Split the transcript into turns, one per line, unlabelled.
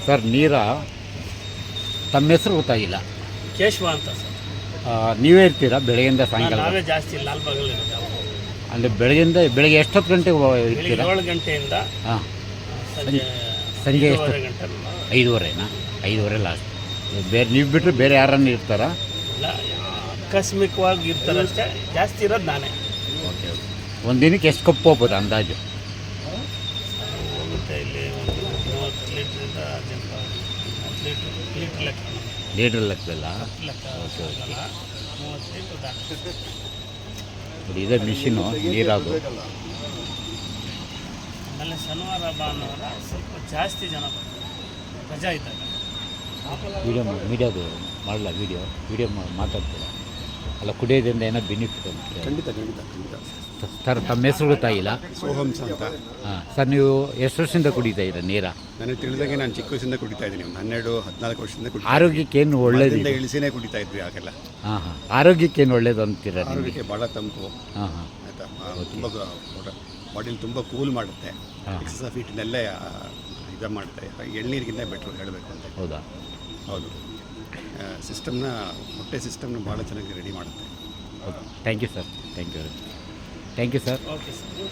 Sir ನೀರ ತಮ್ಮ ಹೆಸರು ಗೊತ್ತಾಗಿಲ್ಲ.
ಕೇಶವ ಅಂತ ಸರ್.
ನೀವೇ ಇರ್ತೀರಾ ಬೆಳಗ್ಗೆಯಿಂದ ಸಾಯಂಕಾಲ?
ನಾವೇ ಜಾಸ್ತಿ ಲಾಲ್ಬಾಗಲ್ಲಿ ಇರೋದು.
ಅಲ್ಲಿ ಬೆಳಗ್ಗೆ ಎಷ್ಟೊತ್ತು ಗಂಟೆಗೆ ಇರ್ತೀರಾ?
7 ಗಂಟೆಯಿಂದ
ಹಾಂ,
ಸಂಜೆ
ಎಷ್ಟು?
5:30 ಗಂಟೆ.
5:30ನಾ? 5:30 ಲಾಸ್ಟ್. ಬೇರೆ ನೀವು ಬಿಟ್ಟರೆ ಬೇರೆ ಯಾರನ್ನು ಇರ್ತಾರಾ?
ಇಲ್ಲ, ಆಕಸ್ಮಿಕವಾಗಿ ಇರ್ತಾರೆ ಅಷ್ಟೇ. ಜಾಸ್ತಿ ಇರೋದು ನಾನೇ.
Okay okay. ಒಂದು ದಿನಕ್ಕೆ ಎಷ್ಟು ಕಪ್ ಹೋಗ್ಬೋದು ಅಂದಾಜು?
ಹೋಗುತ್ತೆ ಇಲ್ಲಿ ಒಂದು 30 ಲೀಟ್ರಿಂದ 30 ಲೀಟ್ರ್ ಲೆಕ್ಕ.
ಲೀಟ್ರ್ ಲೆಕ್ಕದಲ್ಲ?
ಲೆಕ್ಕ
ಓಕೆ ಓಕೆ.
30 ಲೀಟ್ರ್ ದಾಟ್ತದೆ.
ನೋಡಿ, ಇದೇ ಮಿಷಿನು ನೀರಾಗು.
ಆಮೇಲೆ ಶನಿವಾರ ಭಾನುವಾರ ಸ್ವಲ್ಪ ಜಾಸ್ತಿ ಜನ ಬರ್ತಾರೆ ರಜಾ ಇದ್ದಾಗ.
ಮೀಡಿಯಾದು ಮಾಡಲ್ಲ, ವಿಡಿಯೋ ಮಾತಾಡ್ತೀರಾ? ಅಲ್ಲ, ಕುಡಿಯೋದ್ರಿಂದ ಏನೋ ಬೆನಿಫಿಟ್ ಅಂತ.
ಖಂಡಿತ ಖಂಡಿತ ಖಂಡಿತ.
ಸರ್, ತಮ್ಮ ಹೆಸರು ಗೊತ್ತಾಗಿಲ್ಲ?
ಸೋಹಂಸ ಅಂತ.
ಹಾಂ ಸರ್, ನೀವು ಎಷ್ಟು ವರ್ಷದಿಂದ ಕುಡಿತಾ ಇದ್ದೀರಾ ನೀರ?
ನನಗೆ ತಿಳಿದಾಗೆ ನಾನು ಚಿಕ್ಕ ವಯಸ್ಸಿಂದ ಕುಡಿತಾ ಇದ್ದೀನಿ. 12-14 ವರ್ಷದಿಂದ ಕುಡಿತಾ
ಆರೋಗ್ಯಕ್ಕೇನು ಒಳ್ಳೇದು?
ಇಳಿಸಿನೇ ಕುಡಿತಾ ಇದ್ವಿ ಆಗೆಲ್ಲ.
ಹಾಂ ಹಾಂ. ಆರೋಗ್ಯಕ್ಕೇನು ಒಳ್ಳೇದು ಅಂತೀರಾ ನಿಮಗೆ?
ಆರೋಗ್ಯಕ್ಕೆ ಭಾಳ ತಂಪು.
ಹಾಂ ಹಾಂ.
ಆಯಿತಾ, ತುಂಬ ಬಾಡಿಲಿ ತುಂಬ ಕೂಲ್ ಮಾಡುತ್ತೆ. ಎಕ್ಸಸ್ ಆಫ್ ಹೀಟ್ನೆಲ್ಲ ಇದು ಮಾಡುತ್ತೆ. ಎಳ್ನೀರಿಗಿಂತ ಬೆಟ್ರು ಹೇಳಬೇಕು ಅಂತ.
ಹೌದಾ?
ಹೌದು. ಸಿಸ್ಟಮ್ನ, ಹೊಟ್ಟೆ ಸಿಸ್ಟಮ್ನ ಭಾಳ ಚೆನ್ನಾಗಿ ರೆಡಿ ಮಾಡುತ್ತೆ.
Okay. Thank you sir. Thank you sir.
Okay sir.